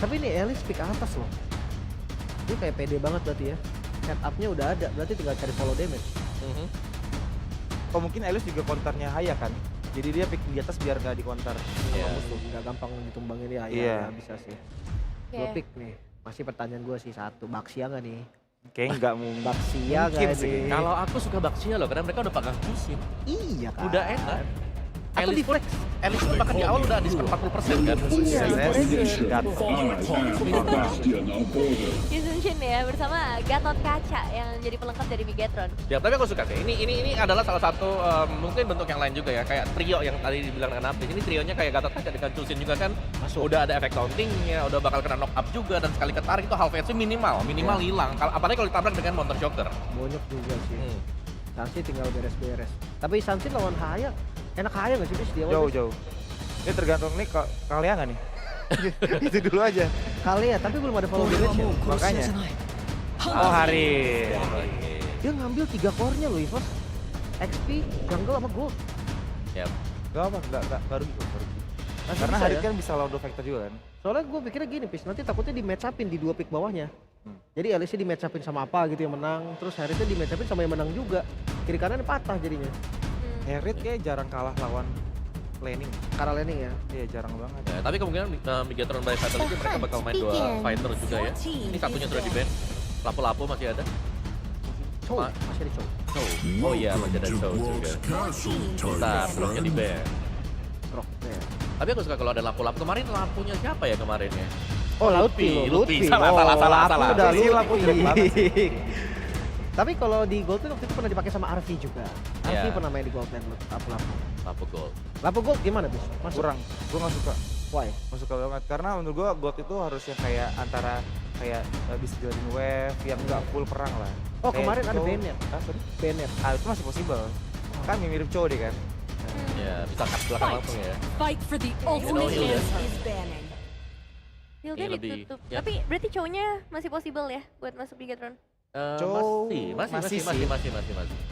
Tapi ini Elise pick atas loh. Dia kayak pede banget berarti ya. Setupnya udah ada, berarti tinggal cari follow damage. Oh mungkin Elise juga counternya Haya kan. Jadi dia pick di atas biar nggak di counter. Iya. Nggak gampang ditumbangin dia, ya bisa sih. Dua pick nih. Masih pertanyaan gue sih satu, Baxia nggak nih? Kayaknya nggak mungkin. Baxia nggak sih. nih? Kalau aku suka Baxia loh, karena mereka udah pakai musim. Iya kan. Udah enak. Atau di flex. Elise pun bahkan di awal udah diskon 40% kan. Iya. Yuzunshin ya bersama Gatot Kaca yang jadi pelengkap dari Bigetron. Ya, tapi aku suka sih. Ini adalah salah satu mungkin bentuk yang lain juga ya. Kayak trio yang tadi dibilang dengan Apis. Ini trionya kayak Gatot Kaca dengan Chusin juga kan. Udah ada efek tauntingnya, udah bakal kena knock up juga. Dan sekali ketarik itu half HP minimal hilang. Apalagi kalau ditabrak dengan Mountain Shocker. Bonyok juga sih. Sansi tinggal beres-beres. Tapi Sansi lawan Haya, enak Haya nggak sih bis dia? Jauh. Ini tergantung nih kalian nggak nih? Itu dulu aja. Kali ya, tapi belum ada follow damage ya. Makanya. Oh hari. Dia ngambil 3 core-nya loh Evos. XP, jungle sama gold. Ya. Gak apa, gak rugi kok. Masih Karena bisa hari ya? kan bisa lawan factor juga kan. Soalnya gue pikirnya gini Pis, nanti takutnya di match upin di 2 pick bawahnya. Jadi Alice di match upin sama apa gitu yang menang, terus Harriet di match upin sama yang menang juga. Kiri kanan patah jadinya. Harriet kayak jarang kalah lawan laning. Karena laning ya. Iya jarang banget. Ya, tapi kemungkinan Bigetron by Fatality mereka bakal main 2 fighter juga ya. Ini satunya sudah di ban. Lapu-lapu masih ada. Chow, masih ada Chow. Chow. Oh iya, masih ada Chow juga. Bentar, belumnya di ban. Rock ya. Tapi aku suka kalau ada lampu-lampu. Kemarin lampunya siapa ya kemarin ya? Oh Lutfi. Salah. Udah Lutfi, lampu jelek banget Lutfi. Tapi kalau di Gold waktu itu pernah dipakai sama Arvi juga. Arvi Iya. pernah main di Gold Lane lampu-lampu. Lampu gold. Lampu Gold gimana bis? Masuk? Kurang, gue gak suka. Why? Gak suka banget. Karena menurut gue God itu harus yang kayak antara kayak bisa jalanin wave yang gak full perang lah. Oh Kayak kemarin ada Chow. Bennett. Sorry? Bennett. Itu masih possible. Kan mirip Chow deh kan. Ya, bisa cut belakang langsung ya. Fight for the Oh, ultimate iya. is banning. Shieldnya Ini lebih- ditutup. ya. Tapi berarti cowoknya masih possible ya buat masuk Bigetron? Chow Masih.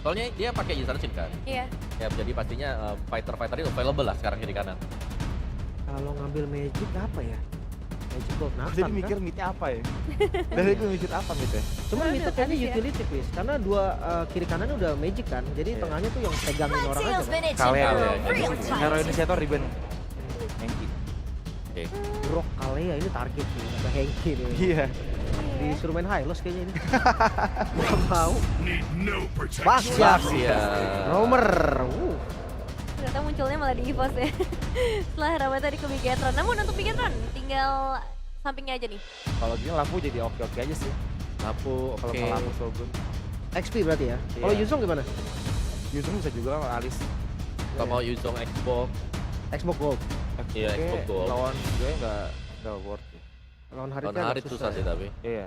Soalnya dia pakai Yuzanshin kan. Iya. Ya, jadi pastinya fighter-fighter itu available lah sekarang kiri kanan. Kalau ngambil Magic apa ya? Magic Gold Nathan Jadi mikir midnya apa ya? Dari gue mikir apa mid ya? Cuma Udah, itu kayaknya tadi ya. utility Pis. Karena dua kiri kanannya udah Magic kan. Jadi tengahnya tuh yang pegangin orang aja kan. Kalian Kalian, real ya. Hero time. inisiator ribbon. Henki. Oke. Brock Kalea ini target sih. Ada Henki nih. Iya. Disuruh main high loss kayaknya ini. Bukan mau. Baxia. Baxia. Romer. Ternyata munculnya malah di EVOS ya. Setelah Rama tadi ke Bigetron. Namun untuk Bigetron tinggal sampingnya aja nih. Kalau gini lampu jadi oke aja sih. Lampu, Kalau oke. lampu Shogun. XP berarti ya. Kalau Iya. Yuzong gimana? Yuzong bisa juga sama Alice. Kalau mau Yuzong Xbox, Xbox Gold. iya Xbox Gold. Lawan gue nggak worth it. Lawan Harit Tahun kan hari susah sih tapi. Iya.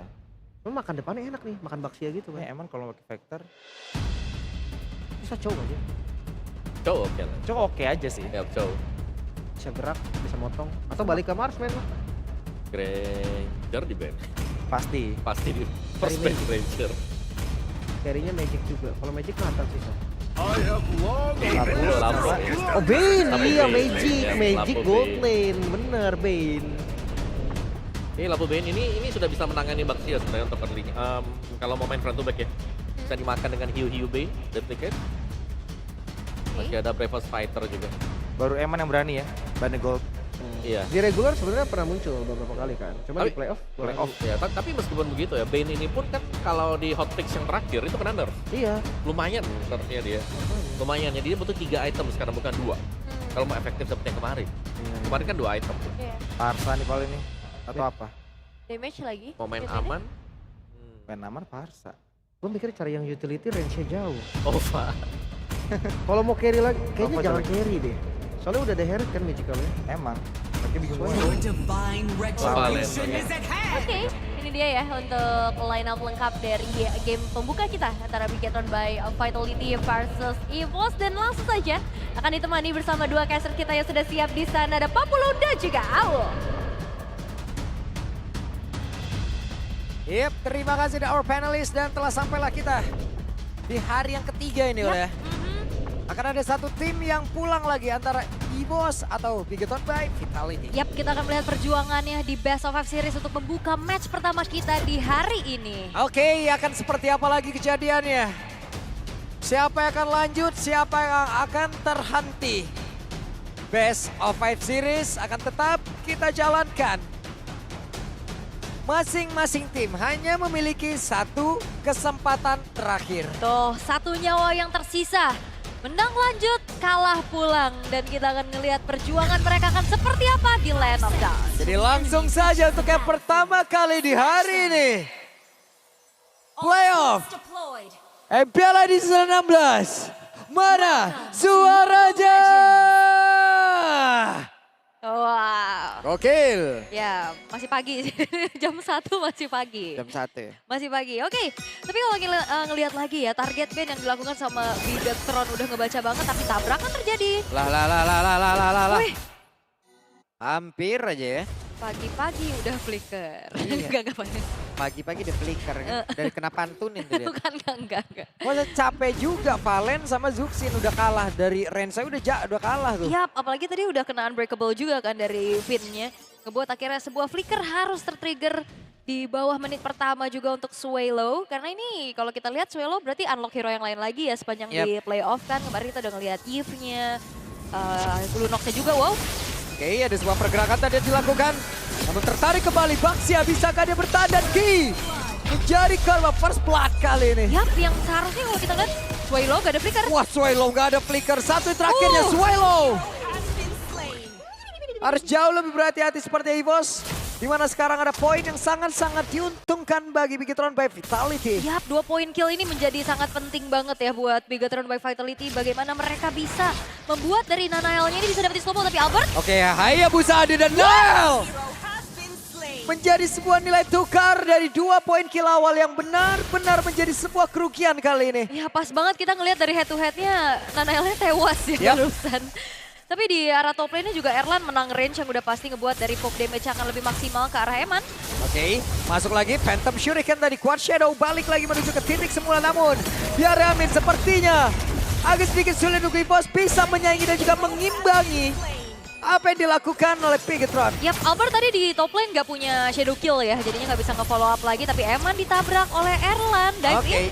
Cuma makan depannya enak nih, makan Baxia gitu Ya kan. emang kalau pakai Vector, Bisa cow aja. Chow oke lah. cok oke aja sih. Ya, Chow. Bisa gerak, bisa motong. Atau balik ke Marsman lah. Granger di band. Pasti. Pasti di first band Granger. Carry-nya Magic juga. Kalau Magic Nathan sih. Lampu. Oh Bane, Tapi iya Bane, Magic, ya, Magic lampu Gold Bane. Lane, bener Bane. Ini lampu Bane ini sudah bisa menangani Baxia sebenarnya untuk early. Kalau mau main front to back ya. Bisa dimakan dengan Hiu Bane, duplicate. Masih ada Bravest Fighter juga. Baru Eman yang berani ya. Bane Gold. Iya. Di regular sebenarnya pernah muncul beberapa kali kan. Cuma di Tapi- playoff, Playoff ya, tapi meskipun begitu ya, Bane ini pun kan kalau di hotfix yang terakhir itu kena nerf. Iya. Lumayan nerfnya dia. Lumayan ya, dia butuh 3 item sekarang bukan 2. Kalau mau efektif seperti yang kemarin. Kemarin kan 2 item. Iya. Parsa nih paling nih. Atau apa? Damage lagi. Mau main Biasanya. aman. Main aman Parsa. Gue mikir cari yang utility range-nya jauh. Ova. Kalau mau carry lagi, kayaknya Apa jangan coba? carry deh. Soalnya udah ada Herald kan magicalnya. Emang. Tapi bingung Soalnya- banget. Divine retribution is at hand. Oke, ini dia ya untuk line up lengkap dari game pembuka kita antara Bigetron by Vitality versus EVOS, dan langsung saja akan ditemani bersama dua caster kita yang sudah siap di sana, ada Papulo dan juga Aul. Yep, terima kasih the our panelists dan telah sampailah kita di hari yang ketiga ini Yap, ya. Akan ada satu tim yang pulang lagi antara EVOS atau Bigetron by Vitality. Yap, kita akan melihat perjuangannya di Best of 5 Series untuk membuka match pertama kita di hari ini. Oke, akan seperti apa lagi kejadiannya? Siapa yang akan lanjut, siapa yang akan terhenti? Best of 5 Series akan tetap kita jalankan. Masing-masing tim hanya memiliki satu kesempatan terakhir. Tuh, satu nyawa yang tersisa. Menang lanjut, kalah pulang. Dan kita akan ngelihat perjuangan mereka akan seperti apa di Land of Dawn. Jadi langsung saja untuk yang pertama kali di hari ini. Playoff Deployed. MPL Edition 16. Mana suaranya? Wow. Gokil. Ya, masih pagi. Jam 1 masih pagi. Jam 1 ya? Masih pagi, oke. Tapi kalau ngelihat lagi ya, target ban yang dilakukan sama Bigetron udah ngebaca banget, tapi tabrakan terjadi. Lah. Wih, Hampir aja ya. pagi-pagi udah flicker. Iya. Enggak apa-apa. Pagi-pagi udah flicker kan. Dari kena pantunin tuh dia. Bukan, enggak. Masa capek juga Valen sama Zuxin udah kalah. Dari Rensa udah kalah tuh. Yap, apalagi tadi udah kena unbreakable juga kan dari Finn-nya. Ngebuat akhirnya sebuah flicker harus tertrigger di bawah menit pertama juga untuk Swallow. Karena ini kalau kita lihat Swallow berarti unlock hero yang lain lagi ya sepanjang di playoff kan. Kemarin kita udah ngeliat Eve-nya, Lunox-nya juga, wow. Oke, ada sebuah pergerakan tadi yang dilakukan. Namun tertarik kembali Baxia, bisakah dia bertahan dan Ki menjadi korban first blood kali ini. Yap, yang seharusnya kalau kita lihat Swallow gak ada flicker. Wah, Swallow gak ada flicker. Satu terakhirnya Swallow. Harus jauh lebih berhati-hati seperti EVOS. Di mana sekarang ada poin yang sangat-sangat diuntungkan bagi Bigetron by Vitality. Yap, 2 poin kill ini menjadi sangat penting banget ya buat Bigetron by Vitality. Bagaimana mereka bisa membuat dari Nanael-nya ini bisa dapetin slow, tapi Albert? Oke, Hayabusa Adi dan Nael. Menjadi sebuah nilai tukar dari 2 poin kill awal yang benar-benar menjadi sebuah kerugian kali ini. Ya pas banget kita ngelihat dari head to head-nya Nanael-nya tewas ya barusan. Tapi di arah top lane-nya juga Erlan menang range yang udah pasti ngebuat dari poke damage akan lebih maksimal ke arah Eman. Oke, masuk lagi Phantom Shuriken tadi, Quad Shadow balik lagi menuju ke titik semula, namun biar Amin sepertinya agak sedikit sulit untuk EVOS bisa menyaingi dan juga mengimbangi apa yang dilakukan oleh Bigetron. Yap, Albert tadi di top lane nggak punya shadow kill ya, jadinya nggak bisa nge-follow up lagi. Tapi Eman ditabrak oleh Erlan, dive in.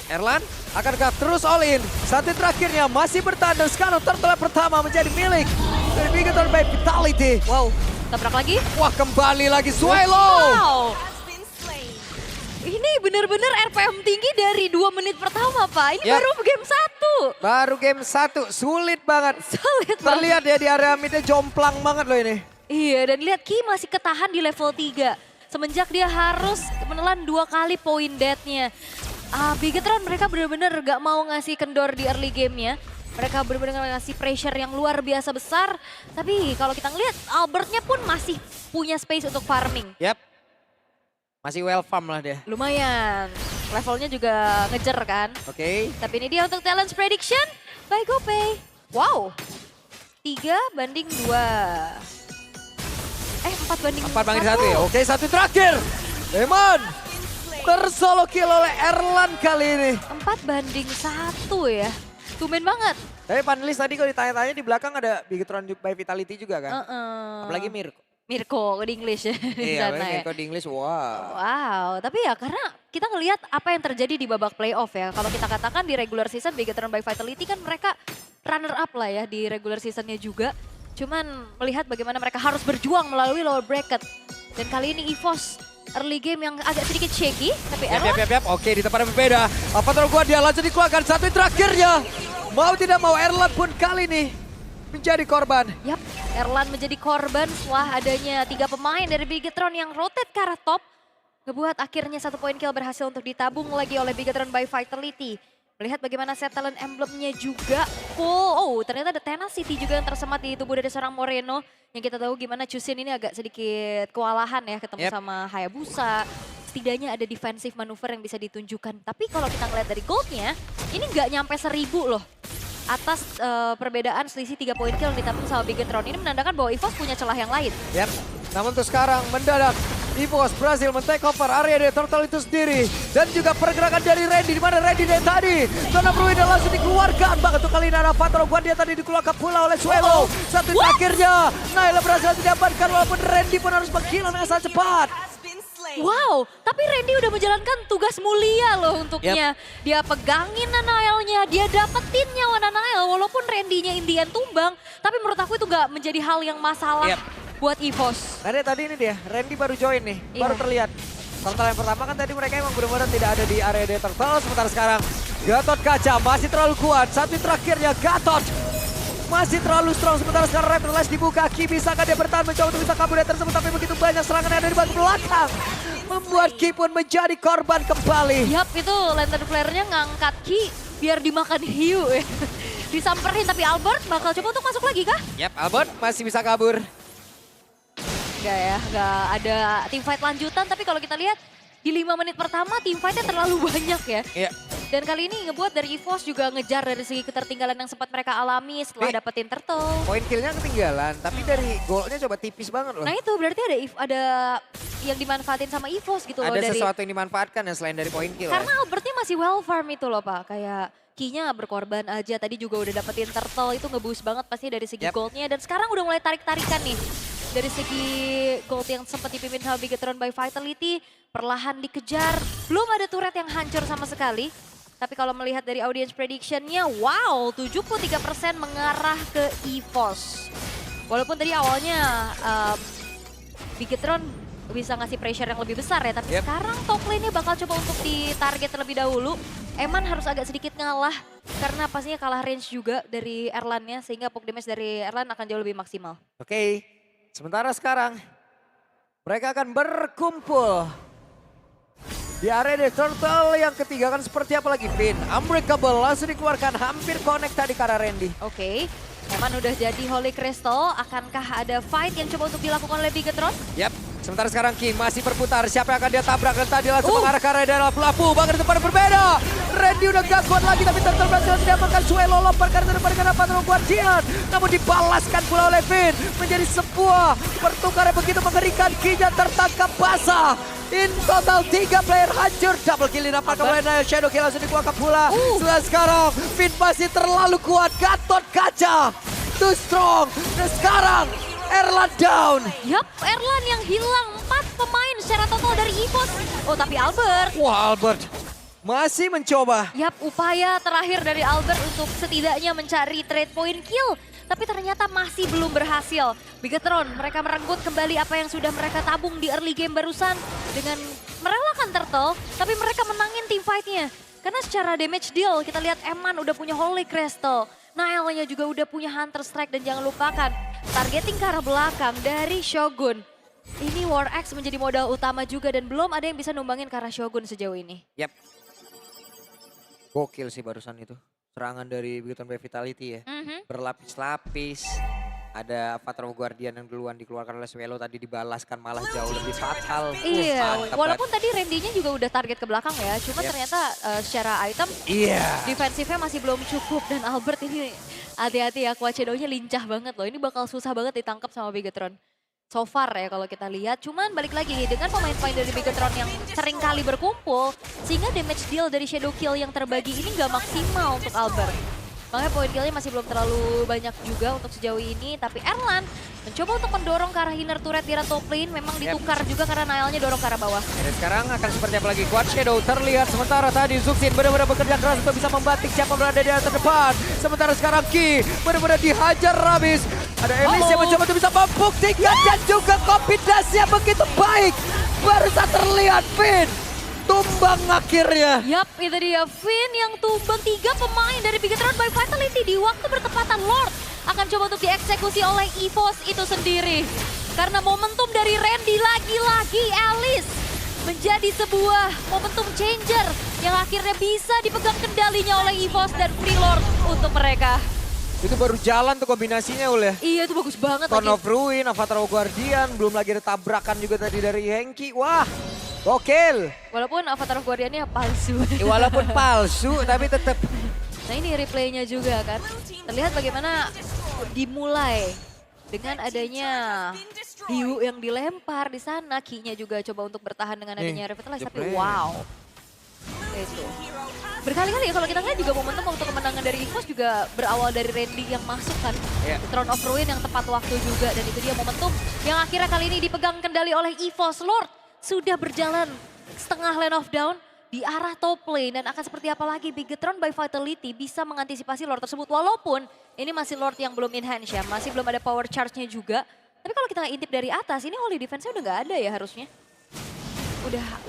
Erlan akankah terus all in? Satu terakhirnya masih bertahan dan sekarang turtle pertama menjadi milik dari Bigetron by Vitality. Wow, tabrak lagi. Wah, kembali lagi Swallow. Wow. Ini bener-bener RPM tinggi dari 2 menit pertama, Pak. Ini Yap. baru game 1. Baru game 1, sulit banget. Sulit banget. Terlihat ya di area midnya jomplang banget loh ini. Iya, dan lihat Ki masih ketahan di level 3. Semenjak dia harus menelan 2 kali poin death-nya. Bigetron mereka benar-benar gak mau ngasih kendor di early game-nya. Mereka benar-benar ngasih pressure yang luar biasa besar. Tapi kalau kita ngeliat Albertnya pun masih punya space untuk farming. Yap. Masih well farm lah dia. Lumayan. Levelnya juga ngejar kan. Oke. Tapi ini dia untuk talent prediction by GoPay. Wow. 3-2. 4-1. 4-1 ya. Oke, satu terakhir. Eman tersolo kill oleh Erlan kali ini. 4-1 ya. Tumben banget. Tapi panelis tadi kalau ditanya-tanya di belakang ada Bigetron by Vitality juga kan. Apalagi Mirko di English ya. di Iya, sana ya. Mirko di English, wow. Wow, tapi ya karena kita ngelihat apa yang terjadi di babak playoff ya. Kalau kita katakan di regular season Bigetron by Vitality kan mereka runner up lah ya di regular seasonnya juga. Cuman melihat bagaimana mereka harus berjuang melalui lower bracket. Dan kali ini EVOS early game yang agak sedikit shaky, tapi Erlan Yap. Oke, di tempat yang berbeda. Avatar gua dia langsung dikeluarkan satu terakhirnya. Mau tidak mau Erlan pun kali ini menjadi korban. Yap, Erlan menjadi korban setelah adanya 3 pemain dari Bigetron yang rotate ke arah top. Ngebuat akhirnya 1 poin kill berhasil untuk ditabung lagi oleh Bigetron by Vitality. Melihat bagaimana set talent emblemnya juga full. Oh, ternyata ada Tenacity juga yang tersemat di tubuh dari seorang Moreno. Yang kita tahu gimana Chusin ini agak sedikit kewalahan ya ketemu sama Hayabusa. Setidaknya ada defensive manuver yang bisa ditunjukkan. Tapi kalau kita ngeliat dari goldnya, ini nggak nyampe 1000 loh. Atas perbedaan selisih 3 poin kill ditabung sama Bigetron. Ini menandakan bahwa EVOS punya celah yang lain. Yap, namun untuk sekarang mendadak EVOS berhasil men-take over area dari Turtle itu sendiri. Dan juga pergerakan dari Randy, di mana Randy dari tadi. Zona Bruider langsung dikeluarkan. Bahkan untuk kali ini ada Fatro Guardian tadi dikeluarkan pula oleh Suelo. Satu akhirnya, Naila berhasil didapatkan walaupun Randy pun harus menghilang dengan sangat cepat. Wow, tapi Randy udah menjalankan tugas mulia loh untuknya. Dia pegangin Nanaelnya, dia dapetin nyawa Nanael walaupun Randy-nya Indian tumbang. Tapi menurut aku itu nggak menjadi hal yang masalah buat EVOS. Karena tadi ini dia, Randy baru join nih, baru terlihat. Turtle yang pertama kan tadi mereka emang benar-benar tidak ada di area dari Turtle. Sementara sekarang Gatot Kaca masih terlalu kuat. Satu terakhirnya Gatot masih terlalu strong. Sementara sekarang Raptor Lash dibuka. Ki bisakah dia bertahan mencoba untuk bisa kabur dari tersebut. Tapi begitu banyak serangan yang ada di bagian belakang. Membuat Ki pun menjadi korban kembali. Yap, itu Lantern Flare-nya ngangkat Ki biar dimakan hiu. Disamperin tapi Albert bakal coba untuk masuk lagi kah? Yap, Albert masih bisa kabur. Enggak ya, enggak ada teamfight lanjutan. Tapi kalau kita lihat di 5 menit pertama teamfight-nya terlalu banyak ya. Iya. Dan kali ini ngebuat dari EVOS juga ngejar dari segi ketertinggalan yang sempat mereka alami setelah dapetin Turtle. Poin kill-nya ketinggalan, tapi dari golnya coba tipis banget loh. Nah itu berarti ada yang dimanfaatin sama EVOS gitu loh. Ada dari, sesuatu yang dimanfaatkan ya selain dari poin kill. karena Albertnya masih well farm itu loh Pak. Kayak Ki-nya berkorban aja, tadi juga udah dapetin Turtle, itu nge-boost banget pasti dari segi goldnya. Dan sekarang udah mulai tarik-tarikan nih. Dari segi gold yang sempat dipimpin sama Bigetron by Vitality, perlahan dikejar. Belum ada turret yang hancur sama sekali. Tapi kalau melihat dari audience prediction-nya, wow 73% mengarah ke EVOS. Walaupun tadi awalnya Bigetron bisa ngasih pressure yang lebih besar ya, tapi sekarang top lane-nya bakal coba untuk ditarget terlebih dahulu. Eman harus agak sedikit ngalah karena pastinya kalah range juga dari Erlan-nya, sehingga poke damage dari Erlan akan jauh lebih maksimal. Oke, sementara sekarang mereka akan berkumpul di area The Turtle yang ketiga kan seperti apa lagi Vin? Unbreakable langsung dikeluarkan, hampir connect tadi ke arah Randy. Oke, Eman udah jadi Holy Crystal, akankah ada fight yang coba untuk dilakukan oleh Bigetron? Yap, sementara sekarang King masih berputar, siapa yang akan dia tabrak dan tadi langsung mengarah ke arah daerah pelapu, bahkan di tempat yang berbeda. Randy udah gak kuat lagi tapi Turtle berhasil mendapatkan Suelo lompat karena depan dengan Patron Guardian. Namun dibalaskan pula oleh Vin, menjadi sebuah pertukaran begitu mengerikan. King-nya tertangkap basah. In total 3 player hancur, double kill didapatkan oleh Nail, Shadow Kill langsung dikeluarkan pula. Sekarang Vin masih terlalu kuat, Gatot Kaca too strong. Dan sekarang Erlan down. Yap, Erlan yang hilang 4 pemain secara total dari EVOS. Oh tapi Albert. Wah, Albert masih mencoba. Yap, upaya terakhir dari Albert untuk setidaknya mencari trade point kill. Tapi ternyata masih belum berhasil. Bigetron, mereka merenggut kembali apa yang sudah mereka tabung di early game barusan. Dengan merelakan Turtle, tapi mereka menangin team fight-nya. Karena secara damage deal, kita lihat Eman udah punya Holy Crystal. Naelnya juga udah punya Hunter Strike, dan jangan lupakan targeting ke arah belakang dari Shogun. Ini War Axe menjadi modal utama juga dan belum ada yang bisa numbangin ke arah Shogun sejauh ini. Yap. Gokil sih barusan itu. Serangan dari Bigetron by Vitality ya. Berlapis-lapis. Ada Patron Guardian yang duluan dikeluarkan oleh Suelo, tadi dibalaskan malah jauh lebih fatal. Iya, Mantap walaupun banget. tadi Randy-nya juga udah target ke belakang ya. Cuma ternyata secara item Iya. defensifnya masih belum cukup. Dan Albert ini hati-hati ya, Quad Shadow-nya lincah banget loh. Ini bakal susah banget ditangkap sama Bigetron. So far ya kalau kita lihat, cuman balik lagi dengan pemain-pemain dari Bigetron yang sering kali berkumpul, sehingga damage deal dari Shadow Kill yang terbagi ini nggak maksimal untuk Albert. Makanya poin killnya masih belum terlalu banyak juga untuk sejauh ini, tapi Erlan mencoba untuk mendorong ke arah inner turret di arah top lane, memang ditukar juga karena Naelnya dorong ke arah bawah. Dan sekarang akan seperti apa lagi? Quad Shadow terlihat, sementara tadi Zuxin benar-benar bekerja keras untuk bisa membatik siapa berada di atas terdepan. Sementara sekarang Ki benar-benar dihajar habis. Ada Elis yang mencoba untuk bisa membuktikan dan juga kombinasinya begitu baik. Baru saat terlihat Vin tumbang akhirnya. Yap, itu dia Vin yang tumbang 3 pemain dari Bigetron by Vitality di waktu bertepatan. Lord akan coba untuk dieksekusi oleh EVOS itu sendiri. Karena momentum dari Randy lagi-lagi Alice menjadi sebuah momentum changer yang akhirnya bisa dipegang kendalinya oleh EVOS dan Free Lord untuk mereka. Itu baru jalan tuh kombinasinya Ul ya. Iya, itu bagus banget. Turn of Ruin, Avatar Guardian, belum lagi ada tabrakan juga tadi dari Hengki. Wah, gokil. Walaupun Avatar of Guardian-nya palsu. Walaupun palsu tapi tetap. Nah ini replaynya juga kan. Terlihat bagaimana dimulai Dengan adanya hiu yang dilempar di sana, Ki-nya juga coba untuk bertahan dengan adanya Revitalize, tapi jebret. wow. Itu. Berkali-kali ya kalau kita lihat juga momentum untuk kemenangan dari EVOS juga berawal dari Randy yang masuk kan. Iya. Throne of Ruin yang tepat waktu juga, dan itu dia momentum yang akhirnya kali ini dipegang kendali oleh EVOS. Lord sudah berjalan setengah lane of down di arah top lane, dan akan seperti apa lagi Bigetron by Vitality bisa mengantisipasi Lord tersebut, walaupun ini masih Lord yang belum in hand ya, masih belum ada power charge-nya juga. Tapi kalau kita intip dari atas, ini Holy Defense-nya udah nggak ada ya harusnya.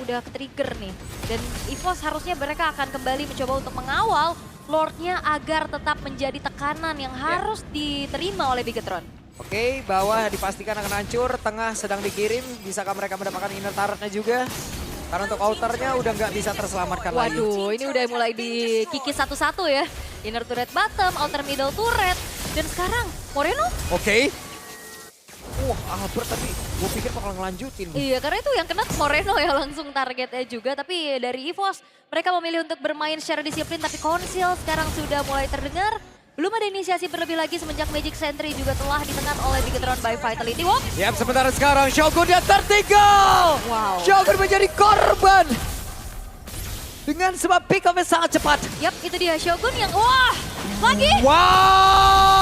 Udah ke-trigger nih. Dan EVOS harusnya mereka akan kembali mencoba untuk mengawal Lord-nya agar tetap menjadi tekanan yang harus diterima oleh Bigetron. Oke, bawah dipastikan akan hancur, tengah sedang dikirim. Bisakah mereka mendapatkan inner turret-nya juga? Karena untuk outernya udah nggak bisa terselamatkan lagi. Waduh, ini udah mulai dikikis satu-satu ya. Inner turret bottom, outer middle turret. Dan sekarang Moreno? Oke. Wah, Albert tadi gue pikir bakal ngelanjutin. Iya, karena itu yang kena Moreno ya langsung targetnya juga. Tapi dari EVOS, mereka memilih untuk bermain secara disiplin. Tapi Konsil sekarang sudah mulai terdengar. Belum ada inisiasi berlebih lagi semenjak Magic Sentry juga telah ditekan oleh Bigetron by Vitality. Wow. Yap, sementara sekarang Shogun dia tertinggal. Wow. Shogun menjadi korban. Dengan sebab pick up-nya sangat cepat. Yap, itu dia Shogun yang wah, lagi. Wow!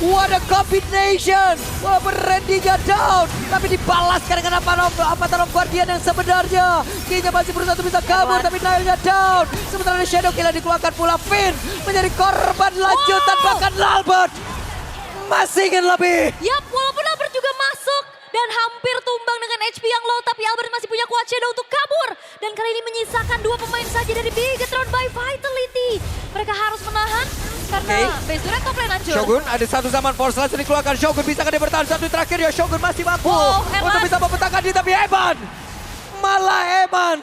What a combination! Wah, Randy-nya down. Tapi dibalaskan dengan Avatar of Guardian yang sebenarnya. Ki-nya masih berusaha untuk bisa kabur, tapi Nile-nya down. Sementara ada Shadow Kill yang dikeluarkan pula. Finn menjadi korban lanjutan, bahkan Albert masih ingin lebih. Yap, walaupun Albert juga masuk dan hampir tumbang dengan HP yang low, tapi Albert masih punya kuat Shadow untuk kabur. Dan kali ini menyisakan 2 pemain saja dari Bigetron by Vitality. Mereka harus menahan karena base turret top lane hancur. Shogun ada satu zaman force langsung dikeluarkan. Shogun bisa dia bertahan satu terakhir ya. Shogun masih mampu untuk bisa membentangkan diri, tapi Eman malah Eman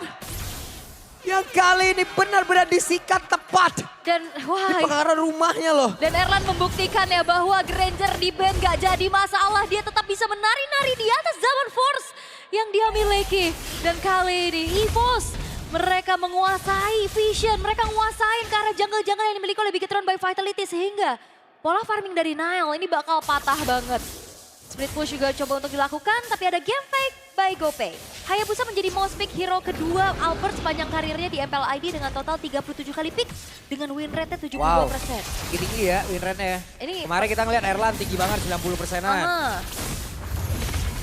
yang kali ini benar-benar disikat tepat. Dan wah, Di pengarah rumahnya loh. dan Erlan membuktikan ya bahwa Granger di band gak jadi masalah. Dia tetap bisa menari-nari di atas zaman force yang dia miliki. Dan kali ini EVOS mereka menguasai vision, mereka menguasai ke arah jungle-jungle yang dimiliki oleh Bigetron by Vitality, sehingga pola farming dari Nile ini bakal patah banget. Split push juga coba untuk dilakukan, tapi ada game fake by GoPay. Hayabusa menjadi most pick hero kedua Albert sepanjang karirnya di MPLID dengan total 37 kali pick dengan win rate-nya 72%. Wow, tinggi ya win rate-nya ya. Ini Kemarin kita ngeliat Erlan tinggi banget 90%-an. Aha.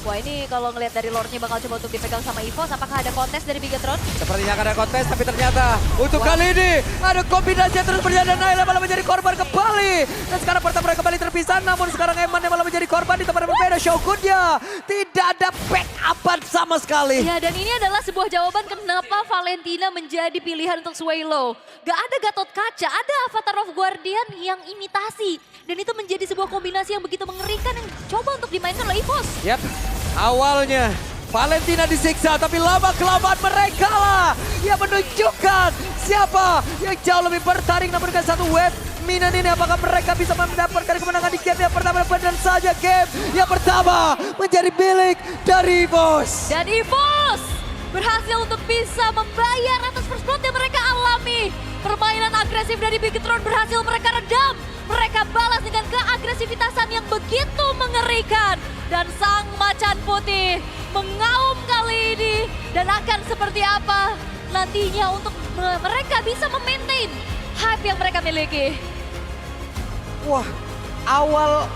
Wah, ini kalau ngelihat dari Lord-nya bakal coba untuk dipegang sama EVOS, apakah ada kontes dari Bigetron? Sepertinya akan ada kontes, tapi ternyata untuk kali ini ada kombinasi yang terus berjalan. Dan Naila malah menjadi korban kembali. Dan sekarang pertama kembali terpisah, namun sekarang Eman yang malah menjadi korban di tempat yang berbeda. Shogunnya tidak ada backup sama sekali. Ya, dan ini adalah sebuah jawaban kenapa Valentina menjadi pilihan untuk Swaylo. Gak ada Gatot Kaca, ada Avatar of Guardian yang imitasi. Dan itu menjadi sebuah kombinasi yang begitu mengerikan yang coba untuk dimainkan oleh EVOS. Yap, awalnya Valentina disiksa, tapi lama-kelamaan mereka lah yang menunjukkan siapa yang jauh lebih bertaring. Namun dengan satu wave Minan ini, apakah mereka bisa mendapatkan kemenangan di game yang pertama? Dan saja game yang pertama menjadi milik dari EVOS. Dan EVOS berhasil untuk bisa membayar atas first blood yang mereka alami. Permainan agresif dari Bigetron berhasil mereka redam. Mereka balas dengan keagresivitasan yang begitu mengerikan. Dan sang macan putih mengaum kali ini. Dan akan seperti apa nantinya untuk mereka bisa memaintain hype yang mereka miliki. Wah, awal